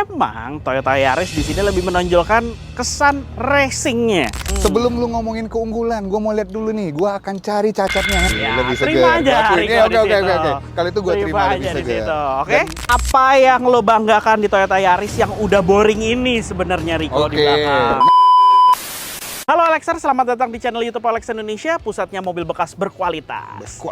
Emang Toyota Yaris di sini lebih menonjolkan kesan racingnya. Sebelum lu ngomongin keunggulan, gue mau lihat dulu nih. Gue akan cari cacatnya. Ya, Lebih terima segar. aja, Riko, di Oke. situ. Kalau itu gue terima lebih aja di segar. situ, oke? Apa yang lo banggakan di Toyota Yaris yang udah boring ini sebenarnya, Riko, di belakang? Halo Alexer, selamat datang di channel YouTube Alex Indonesia, pusatnya mobil bekas berkualitas.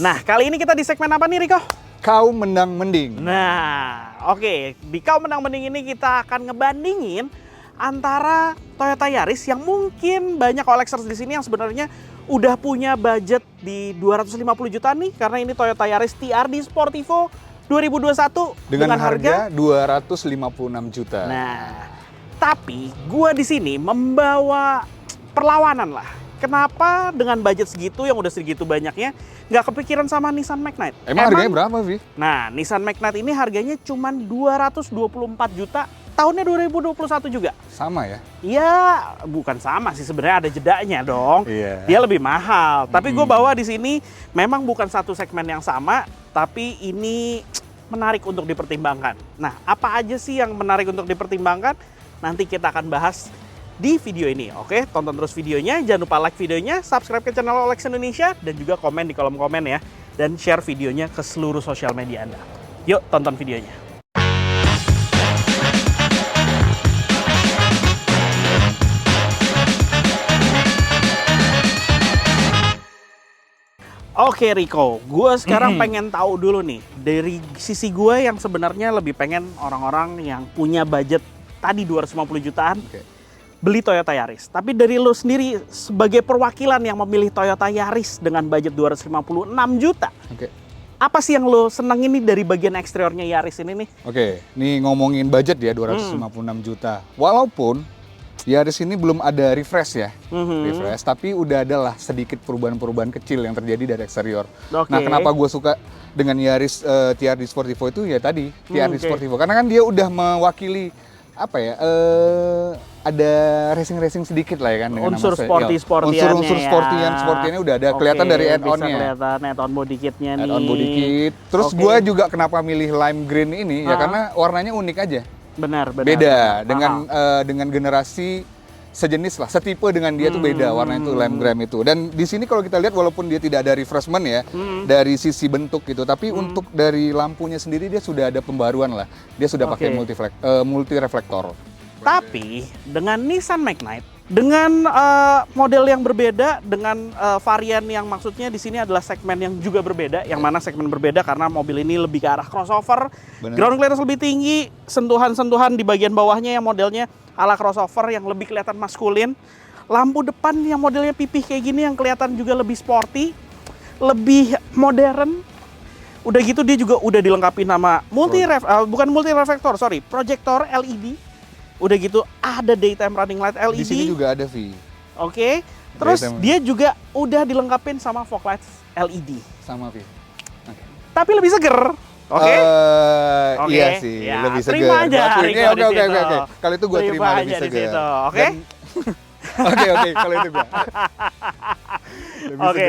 Nah, kali ini kita di segmen apa nih, Riko? Kau menang mending. Nah, oke. Di Kau Menang Mending ini kita akan ngebandingin antara Toyota Yaris yang mungkin banyak kolektor di sini yang sebenarnya udah punya budget di 250 juta nih, karena ini Toyota Yaris TRD Sportivo 2021 Dengan harga 256 juta. Nah, tapi gua di sini membawa perlawanan lah. Kenapa dengan budget segitu yang udah segitu banyaknya nggak kepikiran sama Nissan Magnite? Emang harganya berapa, Vi? Nah, Nissan Magnite ini harganya cuma 224 juta, tahunnya 2021 juga. Sama ya? Iya, bukan sama sih, sebenarnya ada jedanya dong. Iya. Dia lebih mahal. Tapi gue bawa di sini memang bukan satu segmen yang sama, tapi ini menarik untuk dipertimbangkan. Nah, apa aja sih yang menarik untuk dipertimbangkan? Nanti kita akan bahas di video ini. Oke, tonton terus videonya, jangan lupa like videonya, subscribe ke channel Alex Indonesia, dan juga komen di kolom komen ya, dan share videonya ke seluruh sosial media Anda. Yuk, tonton videonya. Oke Riko, gue sekarang pengen tahu dulu nih, dari sisi gue yang sebenarnya lebih pengen orang-orang yang punya budget tadi 250 jutaan, beli Toyota Yaris. Tapi dari lo sendiri sebagai perwakilan yang memilih Toyota Yaris dengan budget 256 juta. Apa sih yang lo seneng ini dari bagian eksteriornya Yaris ini nih? Oke, nih ngomongin budget ya 256 juta. Walaupun Yaris ini belum ada refresh ya. Refresh, tapi udah ada lah sedikit perubahan-perubahan kecil yang terjadi dari eksterior. Nah, kenapa gue suka dengan Yaris TRD Sportivo itu ya tadi, TRD Sportivo. Karena kan dia udah mewakili apa ya, ada racing sedikit lah ya kan, dengan unsur sportiannya, unsur sportiannya udah ada, kelihatan dari add-onnya. Bisa kelihatan add-on body kitnya nih. Add-on body kit. Terus gue juga kenapa milih lime green ini ya karena warnanya unik aja. Benar. Beda dengan generasi sejenis lah, setipe dengan dia tuh beda, warnanya itu lime green itu. Dan di sini kalau kita lihat walaupun dia tidak ada refreshment ya dari sisi bentuk gitu, tapi untuk dari lampunya sendiri dia sudah ada pembaruan lah. Dia sudah pakai multi reflektor. Tapi dengan Nissan Magnite, dengan model yang berbeda, dengan varian yang maksudnya di sini adalah segmen yang juga berbeda, yang mana segmen berbeda karena mobil ini lebih ke arah crossover, ground clearance lebih tinggi, sentuhan-sentuhan di bagian bawahnya yang modelnya ala crossover yang lebih kelihatan maskulin, lampu depan yang modelnya pipih kayak gini yang kelihatan juga lebih sporty, lebih modern. Udah gitu dia juga udah dilengkapi nama proyektor LED. Udah gitu ada daytime running light LED. Di sini juga ada, Vi. Oke. Terus dia juga udah dilengkapin sama fog lights LED. Sama, Vi. Tapi lebih seger. Oke. Iya sih, ya, lebih segar. Terima aja. Oke. Kalau itu gue terima lebih segar. Oke. Oke, kalau itu gue. Oke,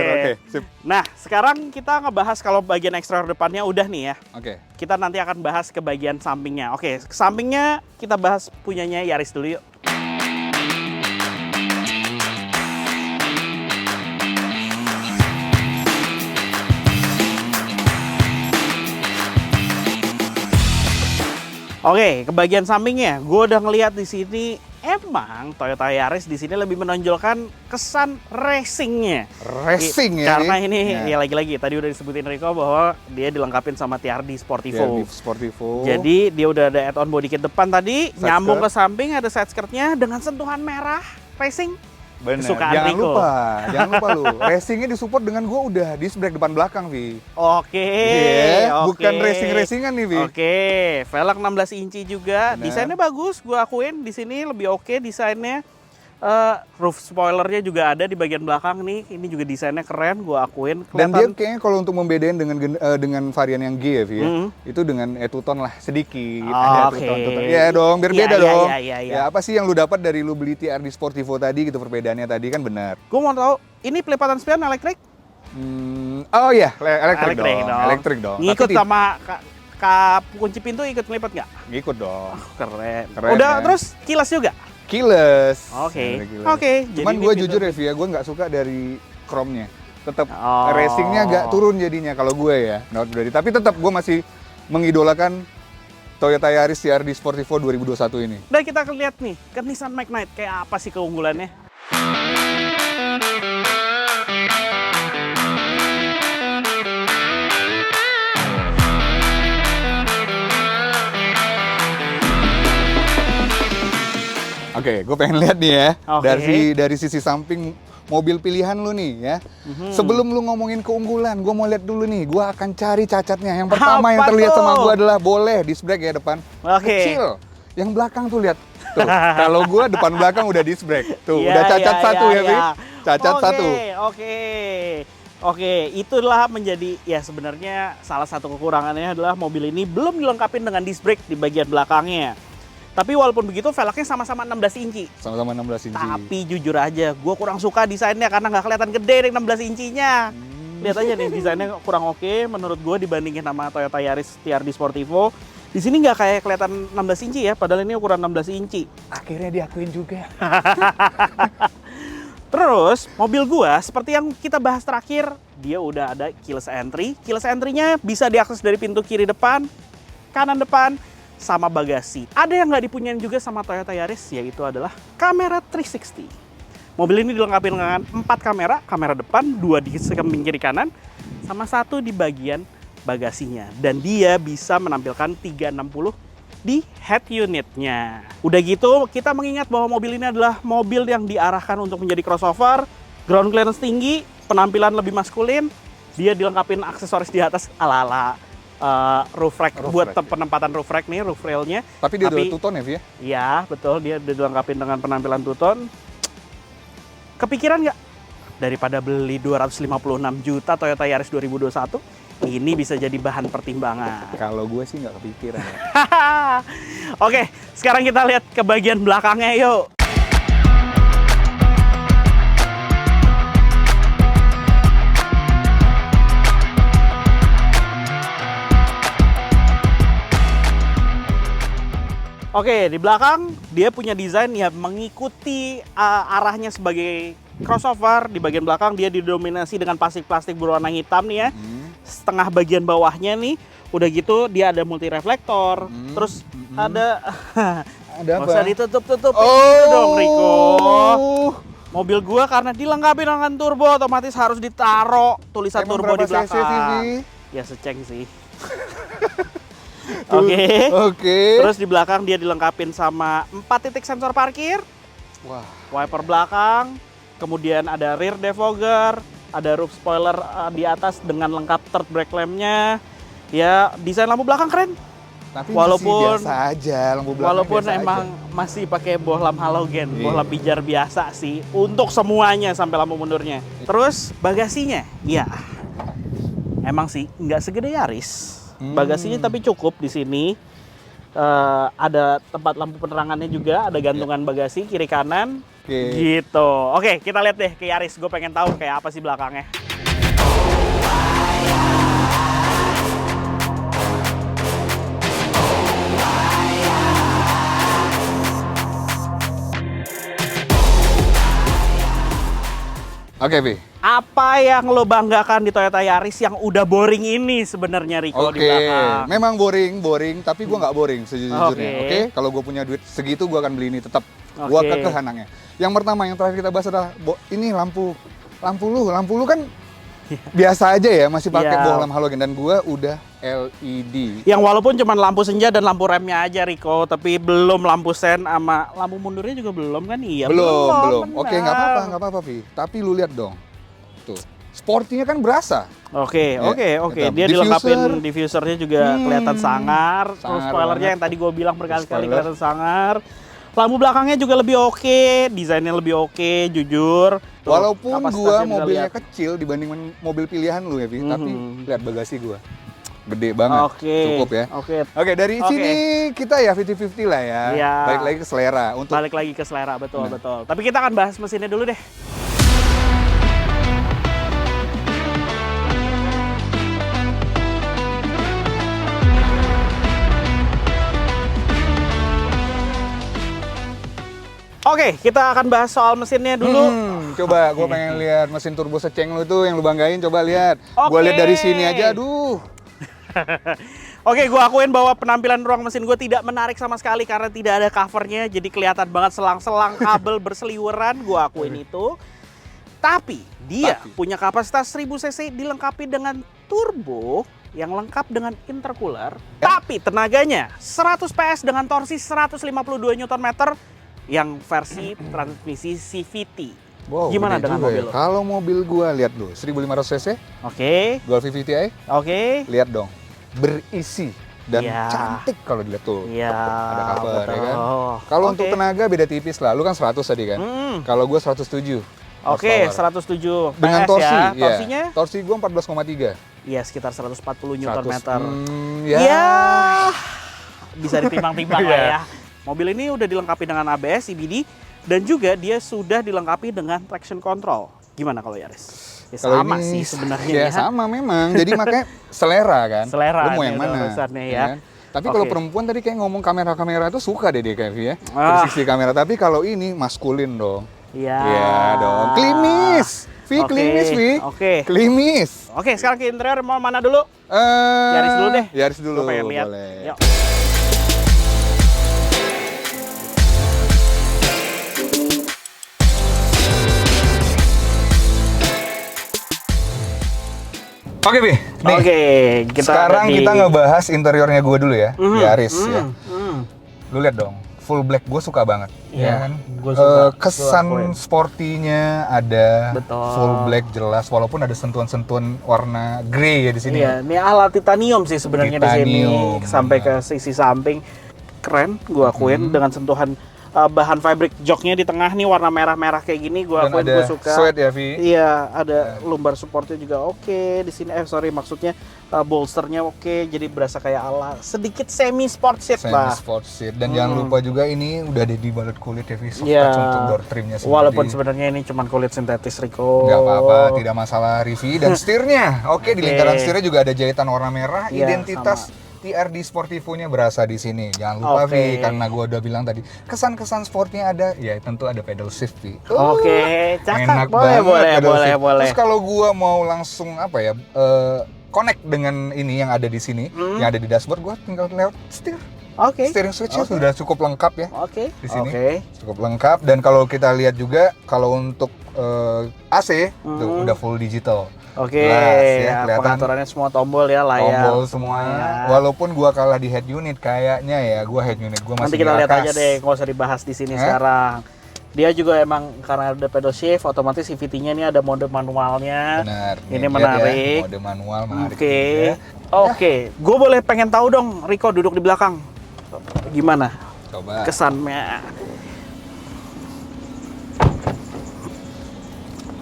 sip. Nah, sekarang kita ngebahas kalau bagian eksterior depannya udah nih ya. Oke. Kita nanti akan bahas ke bagian sampingnya. Oke, sampingnya kita bahas punyanya Yaris dulu yuk. Oke, ke bagian sampingnya, gue udah ngelihat di sini emang Toyota Yaris di sini lebih menonjolkan kesan racingnya. Racing ya. Karena ini ya lagi-lagi tadi udah disebutin Riko bahwa dia dilengkapin sama TRD Sportivo. Jadi dia udah ada add-on body kit depan tadi, nyambung ke samping ada side skirtnya dengan sentuhan merah racing. Bener. Kesukaan jangan Riko. Jangan lupa lu. Racingnya disupport dengan gua udah disc brake depan belakang, Vi. Oke. Bukan racingan nih, Vi. Oke, velg 16 inci juga. Bener. Desainnya bagus, gua akuin di sini lebih oke desainnya. Roof spoilernya juga ada di bagian belakang nih. Ini juga desainnya keren, gua akuin. Dan dia kayaknya kalau untuk membedain dengan varian yang G ya, Vi, itu dengan two-tone lah sedikit. Ada two-tone. Ya dong, biar beda dong. Ya, apa sih yang lu dapat dari lu beli TRD Sportivo tadi gitu, perbedaannya tadi kan benar. Gua mau tahu, ini pelipatan spion elektrik? Oh iya, elektrik dong. Ngikut sama kunci pintu ikut ngelipet nggak? Ngikut dong. Keren. Keren, Udah kan? terus kilas juga? Keyless. Oke. Ada keyless. Oke. Cuman jadi gue ini jujur pintu- ya, Via, gue nggak suka dari chrome-nya. Tetap Oh. racingnya agak turun jadinya kalau gue ya. Not ready. Tapi tetap gue masih mengidolakan Toyota Yaris CR-V Sportivo 2021 ini. Dan kita lihat nih ke Nissan Magnite kayak apa sih keunggulannya? Oke, gue pengen lihat nih ya. Oke. Dari sisi samping mobil pilihan lu nih ya. Sebelum lu ngomongin keunggulan, gue mau lihat dulu nih. Gue akan cari cacatnya. Yang pertama yang Apa terlihat tuh? sama gue adalah boleh disc brake ya depan. Oke. Kecil. Yang belakang tuh lihat. Tuh, kalau gue depan belakang udah disc brake. Tuh, Iya, udah cacat iya, satu iya, ya, Vi. iya. Cacat satu. Oke, itulah menjadi ya sebenarnya salah satu kekurangannya adalah mobil ini belum dilengkapi dengan disc brake di bagian belakangnya. Tapi walaupun begitu velgnya sama-sama 16 inci. Sama-sama 16 inci. Tapi jujur aja, gue kurang suka desainnya karena nggak kelihatan gede nih 16 incinya. Lihat aja nih desainnya kurang oke menurut gue dibandingin sama Toyota Yaris TRD Sportivo. Di sini nggak kayak kelihatan 16 inci ya, padahal ini ukuran 16 inci. Akhirnya diakuin juga. Terus mobil gua seperti yang kita bahas terakhir, dia udah ada keyless entry. Keyless entry-nya bisa diakses dari pintu kiri depan, kanan depan, sama bagasi. Ada yang nggak dipunyain juga sama Toyota Yaris, yaitu adalah kamera 360. Mobil ini dilengkapi dengan 4 kamera, kamera depan, 2 di samping kiri kanan, sama 1 di bagian bagasinya. Dan dia bisa menampilkan 360 di head unitnya. Udah gitu, kita mengingat bahwa mobil ini adalah mobil yang diarahkan untuk menjadi crossover, ground clearance tinggi, penampilan lebih maskulin, dia dilengkapi aksesoris di atas ala-ala roof rack buat penempatan roof rack nih, roof railnya. Tapi dia udah two-tone ya, Vi? Iya, betul. Dia dilengkapi dengan penampilan two-tone. Kepikiran nggak? Daripada beli 256 juta Toyota Yaris 2021, ini bisa jadi bahan pertimbangan. Kalau gue sih nggak kepikiran ya. Oke, sekarang kita lihat ke bagian belakangnya yuk. Oke, di belakang dia punya desain yang mengikuti arahnya sebagai crossover. Di bagian belakang dia didominasi dengan plastik-plastik berwarna hitam nih ya. Setengah bagian bawahnya nih, udah gitu dia ada multi reflektor. Terus ada Ada nggak apa? usah ditutup-tutup itu dong, Riko. Mobil gua karena dilengkapi dengan turbo, otomatis harus ditaro tulisan Emang turbo di berapa cc sih, Vi? belakang. Ya seceng sih. Oke. Oke. Terus di belakang dia dilengkapin sama 4 titik sensor parkir, Wah, wiper belakang, kemudian ada rear defogger, ada roof spoiler di atas dengan lengkap third brake lamp-nya. Ya, desain lampu belakang keren. tapi Walaupun- masih biasa aja lampu belakang. Walaupun biasa emang aja. masih pakai bohlam halogen, Iya. bohlam pijar biasa sih untuk semuanya sampai lampu mundurnya. Terus bagasinya, ya emang sih nggak segede Yaris. Bagasinya tapi cukup di sini. Ada tempat lampu penerangannya juga, ada gantungan bagasi kiri kanan. Oke. Gitu. Oke, kita lihat deh ke Yaris. Gue pengen tahu kayak apa sih belakangnya. Oke, Vi. Apa yang lo banggakan di Toyota Yaris yang udah boring ini sebenarnya, Riko, di Oke, belakang? memang boring, tapi gue nggak boring sejujurnya. Oke. Oke, kalau gue punya duit segitu gue akan beli ini tetap. Gue Oke. kekeh anaknya. Yang pertama yang terakhir kita bahas adalah ini lampu lu kan biasa aja ya, masih pakai Iya. bohlam halogen dan gue udah LED. Yang walaupun cuma lampu senja dan lampu remnya aja, Riko, tapi belum lampu sen sama lampu mundurnya juga belum kan? Iya, belum. benar. Oke, nggak apa-apa, Vi. Tapi lu lihat dong, tuh, sportinya kan berasa. Oke, Ya, oke. hitam. Dia Diffuser. dilengkapin diffusernya juga kelihatan sangar. Terus sangar spoilernya banget. yang tadi gue bilang berkali-kali Spoiler. kelihatan sangar. Lampu belakangnya juga lebih oke, desainnya lebih oke, jujur. Tuh, Walaupun kapasitasnya gua bisa mobilnya lihat. kecil dibanding mobil pilihan lu ya, Vi. Tapi Mhm. lihat bagasi gua. Gede banget. Oke. Cukup ya. Oke. Oke, dari Oke. sini kita ya 50-50 lah ya. Iya. Balik lagi ke selera. Untuk Balik lagi ke selera, betul, Nah. betul. Tapi kita akan bahas mesinnya dulu deh. Oke, kita akan bahas soal mesinnya dulu. Coba gue pengen lihat mesin turbo seceng lu tuh yang lu banggain, coba lihat. Gue lihat dari sini aja, aduh. Oke, gue akuin bahwa penampilan ruang mesin gue tidak menarik sama sekali karena tidak ada covernya, jadi kelihatan banget selang-selang kabel berseliweran, gue akuin itu. Tapi dia punya kapasitas 1000 cc dilengkapi dengan turbo yang lengkap dengan intercooler. Tapi tenaganya 100 PS dengan torsi 152 Nm yang versi transmisi CVT. Wow, gimana dengan mobil lo? Kalau mobil gua lihat dulu 1500 cc. Oke. Golf VVTi. Oke. Lihat dong. Berisi dan cantik kalau dilihat tuh. Iya. Ada cover ya kan. Kalau untuk Oke. tenaga beda tipis lah. Lu kan 100 tadi kan. Kalau gua 107. Oke, horsepower. 107 Dengan PS torsi, ya. ya. Torsinya? Torsi gua 14,3. Iya, sekitar 140 Nm. Ya. Ya. Bisa ditimbang-timbang lah ya. Mobil ini udah dilengkapi dengan ABS, CBD, dan juga dia sudah dilengkapi dengan traction control. Gimana kalau Yaris? Ya Kalau sama ini, sih sebenarnya ya. Sama memang. Jadi makanya selera kan. Selera. Lu mau yang mana? Ya. Kan? Tapi kalau perempuan tadi kayak ngomong kamera-kamera tuh suka deh dia kayak ya. 360 kamera. Tapi kalau ini maskulin dong. Iya. Iya dong. Klimis. Klimis, Vi. Oke. Klimis. Oke, sekarang ke interior mau mana dulu? Yaris dulu deh. Yaris dulu. Gue pengen lihat. Boleh. Yuk. Oke, Bi. Nih. Oke, Sekarang kita ngebahas interiornya gue dulu ya. Yaris ya. Lu lihat dong. Full black gue suka banget. Iya, Ya kan? gua suka. Kesan Gua akuin. sportinya ada. Betul. Full black jelas. Walaupun ada sentuhan-sentuhan warna grey ya di sini. Iya, ini ala titanium sih sebenarnya di sini. Titanium, Sampai ke benar. sisi samping. Keren, gua akuin dengan sentuhan bahan fabric joknya di tengah nih warna merah-merah kayak gini, gua Dan akuin ada gua suka. sweat ya, Vi. Iya, ada lumbar supportnya juga oke di sini. Maksudnya bolsternya oke, jadi berasa kayak ala sedikit semi sport seat Semi lah. sport seat. Dan jangan lupa juga ini udah ada dibalut kulit ya, Vi. Soft Iya. touch untuk door trimnya sendiri. Walaupun sebenarnya ini cuma kulit sintetis, Rico. Nggak apa-apa, tidak masalah, Rivi. Dan setirnya, oke, di Oke. lingkaran setirnya juga ada jahitan warna merah. Iya, Identitas TRD Sportivo-nya berasa di sini. Jangan lupa, Oke. Vi, karena gue udah bilang tadi, kesan-kesan sportnya ada. Ya, tentu ada pedal shift, Vi. Oke, cakep. Enak Boleh, banget pedal shift. boleh. Terus kalau gue mau langsung apa ya, connect dengan ini yang ada di sini, yang ada di dashboard, gue tinggal lewat setir. Oke. Steering switch-nya sudah cukup lengkap ya. Oke. Di sini. Oke. Cukup lengkap. Dan kalau kita lihat juga, kalau untuk AC, tuh udah full digital. Oke, Jelas, ya, kelihatan pengaturannya semua tombol ya, layar. tombol semuanya. Walaupun gua kalah di head unit, kayaknya ya gua head unit gua masih Nanti kita di lihat atas. aja deh, nggak usah dibahas di sini sekarang. Dia juga emang karena ada pedal shift, otomatis CVT-nya ini ada mode manualnya. Benar. Ini lihat menarik. Ya, mode manual menarik. Oke, juga. oke. Gue boleh pengen tahu dong, Rico duduk di belakang. Gimana Coba. kesannya?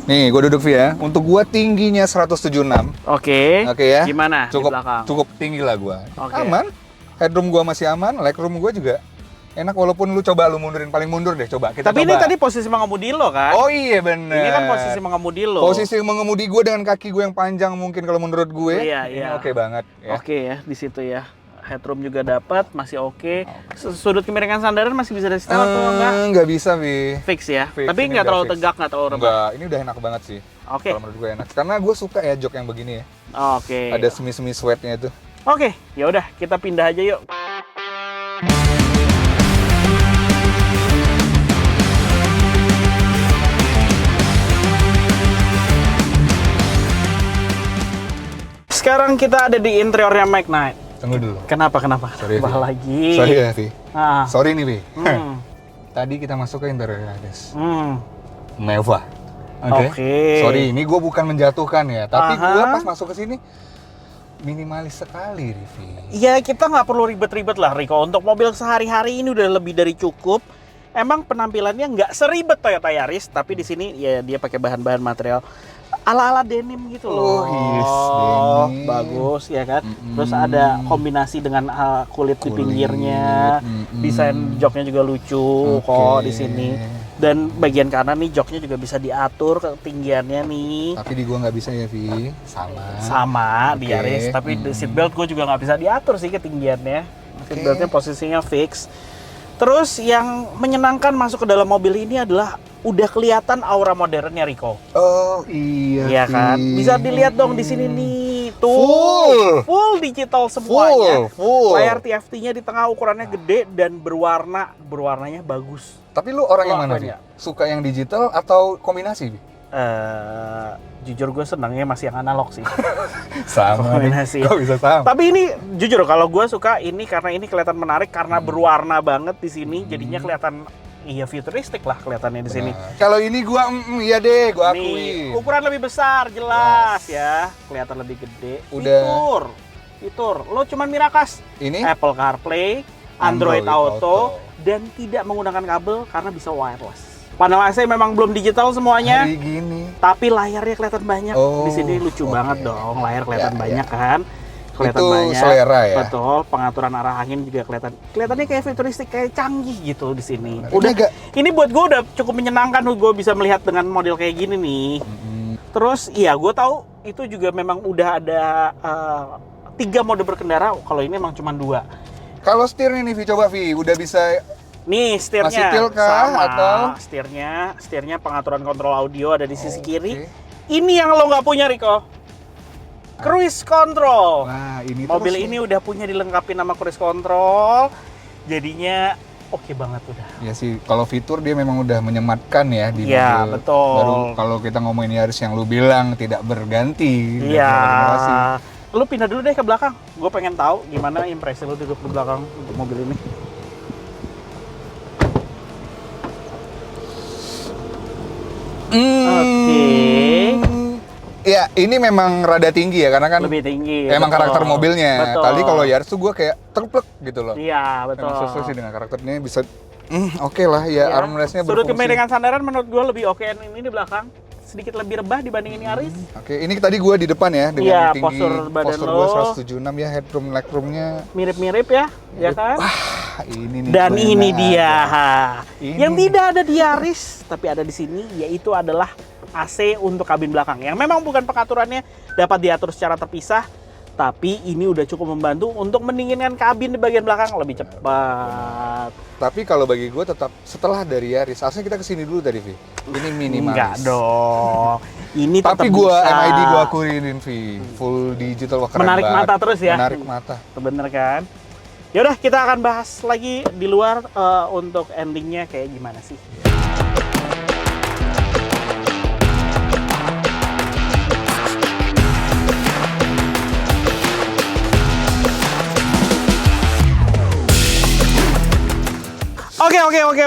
Nih, gua duduk Vi ya. Untuk gua tingginya 176. Oke. Oke ya. Gimana Cukup di belakang? cukup tinggi lah gua. Oke. Aman. Headroom gua masih aman, legroom gua juga enak walaupun lu coba lu mundurin paling mundur deh coba. Kita Tapi coba. ini tadi posisi mengemudi lo kan? Oh iya bener. Ini kan posisi mengemudi lo. Posisi mengemudi gue dengan kaki gue yang panjang mungkin kalau menurut gue. Iya, ini iya. oke banget ya. Oke ya, di situ ya. Headroom juga dapat, masih oke. Sudut kemiringan sandaran masih bisa di-setel atau enggak? Nggak bisa, Vi. Fix ya. Fix, Tapi ini nggak udah terlalu fix. tegak, nggak terlalu rebah. Enggak, ini udah enak banget sih. Oke. Kalau menurut gue enak. Karena gue suka ya jok yang begini ya. Oke. Ada semi-semi sweatnya itu. Oke, ya udah kita pindah aja yuk. Sekarang kita ada di interiornya Magnite. Tunggu dulu. Kenapa? Sorry, Kenapa Vi. lagi? Sorry ya, Vi. Ah. Sorry nih, Vi. Hmm. Tadi kita masuk ke interiornya, guys. Hmm. Mewah. Oke. Sorry, ini gue bukan menjatuhkan ya. Tapi Aha. gue pas masuk ke sini minimalis sekali, Rivi. Ya kita nggak perlu ribet-ribet lah, Rico. Untuk mobil sehari-hari ini udah lebih dari cukup. Emang penampilannya nggak seribet Toyota Yaris, tapi di sini ya dia pakai bahan-bahan material ala-ala denim gitu loh. Oh, yes, denim. Bagus ya kan. Terus ada kombinasi dengan kulit di pinggirnya. Desain joknya juga lucu kok di sini. Dan bagian kanan nih joknya juga bisa diatur ketinggiannya nih. Tapi di gua nggak bisa ya, Vi. Sama di Oke. Yaris, tapi di seatbelt gue juga nggak bisa diatur sih ketinggiannya. Seatbeltnya posisinya fix. Terus yang menyenangkan masuk ke dalam mobil ini adalah udah kelihatan aura modernnya, Rico. Oh iya. Iya kan? Bisa dilihat dong di sini nih. Tuh. Full digital semuanya. Full. Layar TFT-nya di tengah ukurannya gede dan berwarnanya bagus. Tapi lu orang Lo yang mana apanya? sih? Suka yang digital atau kombinasi? Bi? Jujur gue senangnya masih yang analog sih. Sama Kombinasi. nih. Kok bisa sama? Tapi ini jujur kalau gue suka ini karena ini kelihatan menarik karena berwarna banget di sini, jadinya kelihatan iya futuristik lah kelihatannya di sini. Nah, kalau ini gua iya deh, gua akui. Nih, ukuran lebih besar jelas ya, kelihatan lebih gede. Udah. Fitur. Lo cuman Miracast. Ini Apple CarPlay, Android Auto, dan tidak menggunakan kabel karena bisa wireless. Panel AC memang belum digital semuanya. hari gini. Tapi layarnya kelihatan banyak. Oh, Di sini lucu oke. banget dong, layar kelihatan Ya, banyak kan. Kelihatan Itu banyak. selera ya? Betul, pengaturan arah angin juga kelihatannya kayak futuristik, kayak canggih gitu di sini. Benar. Udah Ini agak ini buat gue udah cukup menyenangkan, gue bisa melihat dengan model kayak gini nih. Terus iya, gue tahu itu juga memang udah ada 3 mode berkendara, kalau ini memang cuma 2. Kalau setirnya nih Vi, coba Vi, udah bisa Nih setirnya Masih til kah, sama, atau? setirnya pengaturan kontrol audio ada di sisi kiri. Oke. Ini yang lo nggak punya, Rico. Cruise control. Wah, ini Mobil terus ini nih. udah punya dilengkapi nama cruise control. Jadinya oke banget udah. Ya sih, kalau fitur dia memang udah menyematkan ya di Iya, mobil. betul. Baru kalau kita ngomongin Yaris yang lu bilang tidak berganti. Iya. tidak berinovasi. Lu pindah dulu deh ke belakang. Gue pengen tahu gimana impresi lu duduk di belakang untuk mobil ini. Oke. Ya, ini memang rada tinggi ya karena kan Lebih tinggi. emang betul. karakter mobilnya. Betul. Tadi kalau Yaris tuh gue kayak terplek gitu loh. Iya, betul. Emang sesuai sih dengan karakternya bisa oke lah ya, Iya. armrestnya Sudut berfungsi. kemiringan sandaran menurut gue lebih oke ini di belakang. Sedikit lebih rebah dibandingin Yaris. Oke, ini tadi gue di depan ya dengan Iya, tinggi postur badan postur lo. gue 176 ya, headroom legroomnya. Mirip-mirip ya, ya kan? Ini nih. Dan gue ini enak dia. aja. Ini Yang nih. tidak ada di Yaris, tapi ada di sini, yaitu adalah AC untuk kabin belakang. Yang memang bukan pengaturannya dapat diatur secara terpisah, tapi ini udah cukup membantu untuk mendinginkan kabin di bagian belakang lebih cepat. Tapi kalau bagi gue tetap setelah dari Yaris, harusnya kita kesini dulu tadi, Vi. Ini minimalis. Enggak dong. Ini tetap Tapi gue bisa. MID gue akuinin, Vi. Full digital, wah keren Menarik banget. mata terus ya. Menarik mata. Bener kan? Yaudah, kita akan bahas lagi di luar untuk endingnya kayak gimana sih.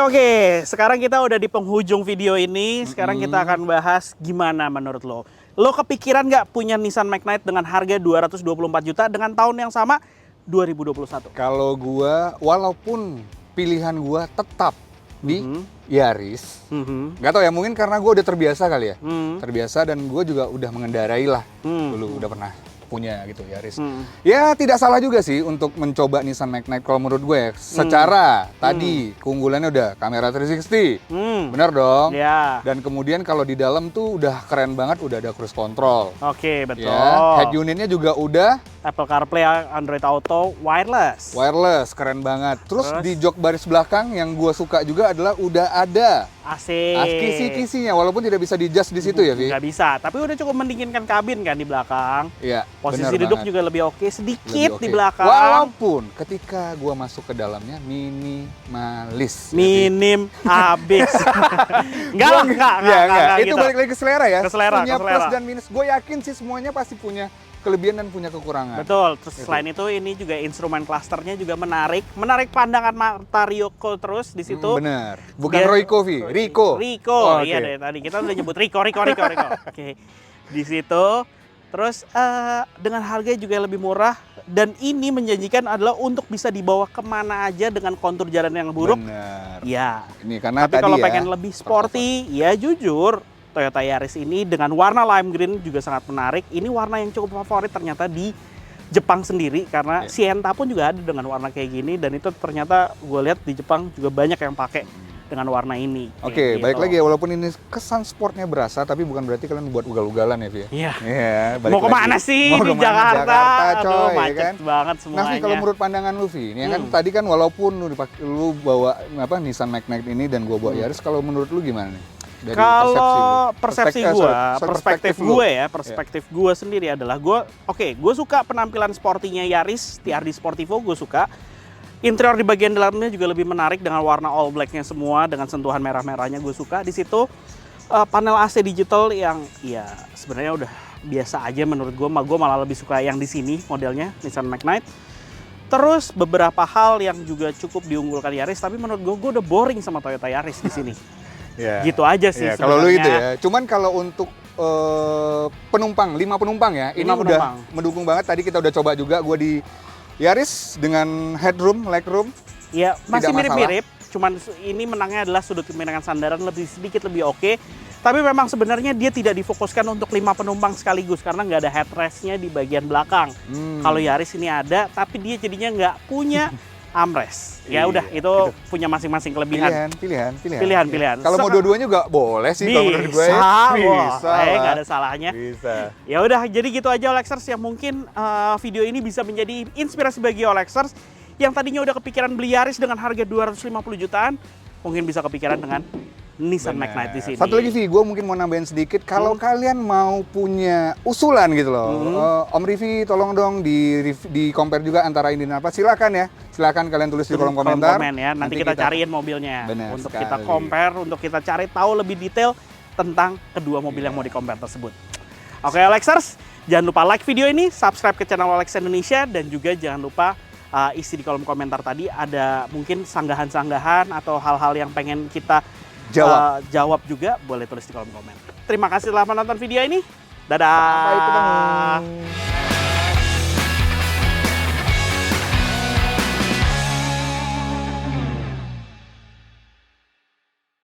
Oke. Sekarang kita udah di penghujung video ini. Sekarang kita akan bahas gimana menurut lo. Lo kepikiran nggak punya Nissan Magnite dengan harga 224 juta dengan tahun yang sama 2021? Kalau gue, walaupun pilihan gue tetap di Yaris, nggak tahu ya, mungkin karena gue udah terbiasa kali ya. Terbiasa dan gue juga udah mengendarai lah. Dulu udah pernah punya gitu Yaris. Ya tidak salah juga sih untuk mencoba Nissan Magnite kalau menurut gue ya. Secara tadi keunggulannya udah kamera 360. Bener dong? Ya. Dan kemudian kalau di dalam tuh udah keren banget, udah ada cruise control. Oke, betul. Ya, head unitnya juga udah Apple CarPlay, Android Auto, wireless. wireless, keren banget. Terus Terus? di jok baris belakang yang gua suka juga adalah udah ada AC. kisi-kisinya, walaupun tidak bisa di-adjust di situ ya, Vi. Nggak bisa, tapi udah cukup mendinginkan kabin kan di belakang. Iya, Posisi bener duduk banget. juga lebih oke, sedikit Lebih di oke. belakang. Walaupun ketika gua masuk ke dalamnya minimalis. ya, Vi. Minim habis. Enggak lah, enggak Itu gitu. balik lagi ke selera ya. Ke selera, punya ke selera. plus dan minus. Gue yakin sih semuanya pasti punya kelebihan dan punya kekurangan. Betul, terus Gitu. selain itu ini juga instrumen clusternya juga menarik pandangan mata Ryoko terus di situ. Bener. Bukan Dia- Royco, Vi. Rico. Rico, Oh, iya oke. dari tadi kita udah nyebut Rico. Oke, di situ. Terus dengan harga juga lebih murah dan ini menjanjikan adalah untuk bisa dibawa kemana aja dengan kontur jalan yang buruk. Bener. Ya. Ini karena Tapi tadi kalau ya, pengen lebih sporty, ya jujur Toyota Yaris ini dengan warna lime green juga sangat menarik. Ini warna yang cukup favorit ternyata di Jepang sendiri karena Iya. Sienta pun juga ada dengan warna kayak gini dan itu ternyata gue lihat di Jepang juga banyak yang pakai. dengan warna ini. Oke, Gitu. baik lagi ya, walaupun ini kesan sportnya berasa, tapi bukan berarti kalian buat ugal-ugalan ya, Vi? Iya. Iya, balik Mau kemana lagi. sih Mau di kemana? Jakarta? Coy, Aduh, ya macet kan? banget Nah, semuanya. Vi, kalau menurut pandangan lu, Vi, ini kan tadi kan walaupun lu bawa apa Nissan Magnite ini dan gua bawa Yaris, kalau menurut lu gimana nih? Dari Kalau persepsi persepsi lu. perspektif lu. gue ya, perspektif gue sendiri adalah gue suka penampilan sportinya Yaris, TRD Sportivo gue suka. Interior di bagian dalamnya juga lebih menarik dengan warna all blacknya semua dengan sentuhan merah-merahnya gue suka. Di situ panel AC digital yang ya sebenarnya udah biasa aja menurut gue malah lebih suka yang di sini modelnya Nissan Magnite. Terus beberapa hal yang juga cukup diunggulkan Yaris, tapi menurut gue udah boring sama Toyota Yaris di sini. Ya. Gitu aja sih Ya, kalau lu sebenarnya. itu ya. Cuman kalau untuk penumpang, 5 penumpang ya, ini 5 udah penumpang. mendukung banget. Tadi kita udah coba juga, gue di Yaris dengan headroom, legroom. Ya masih Tidak masalah. mirip-mirip, cuman ini menangnya adalah sudut kemenangan sandaran sedikit lebih oke. Tapi memang sebenarnya dia tidak difokuskan untuk 5 penumpang sekaligus karena nggak ada headrest-nya di bagian belakang. Kalau Yaris ini ada, tapi dia jadinya nggak punya armrest. Ya Iya, udah itu punya masing-masing kelebihan. Pilihan. Kalau mau dua-duanya juga boleh sih kalau menurut gue. Bisa, lah. nggak ada salahnya. Bisa. Ya udah, jadi gitu aja Olexers yang mungkin video ini bisa menjadi inspirasi bagi Olexers yang tadinya udah kepikiran beli Yaris dengan harga 250 jutaan, mungkin bisa kepikiran dengan Nissan Magnite di sini. Satu lagi Vi, gue mungkin mau nambahin sedikit. Kalau kalian mau punya usulan gitu loh, Om Rivi tolong dong di compare juga antara ini dan apa. Silakan ya, silakan kalian tulis di kolom komentar. Ya. Nanti kita cariin mobilnya Benar untuk sekali. kita compare, untuk kita cari tahu lebih detail tentang kedua mobil yang mau di compare tersebut. Oke Olexers, jangan lupa like video ini, subscribe ke channel Olex Indonesia, dan juga jangan lupa isi di kolom komentar tadi ada mungkin sanggahan-sanggahan atau hal-hal yang pengen kita jawab juga, boleh tulis di kolom komen. Terima kasih telah menonton video ini. Dadah. Sampai ketemu.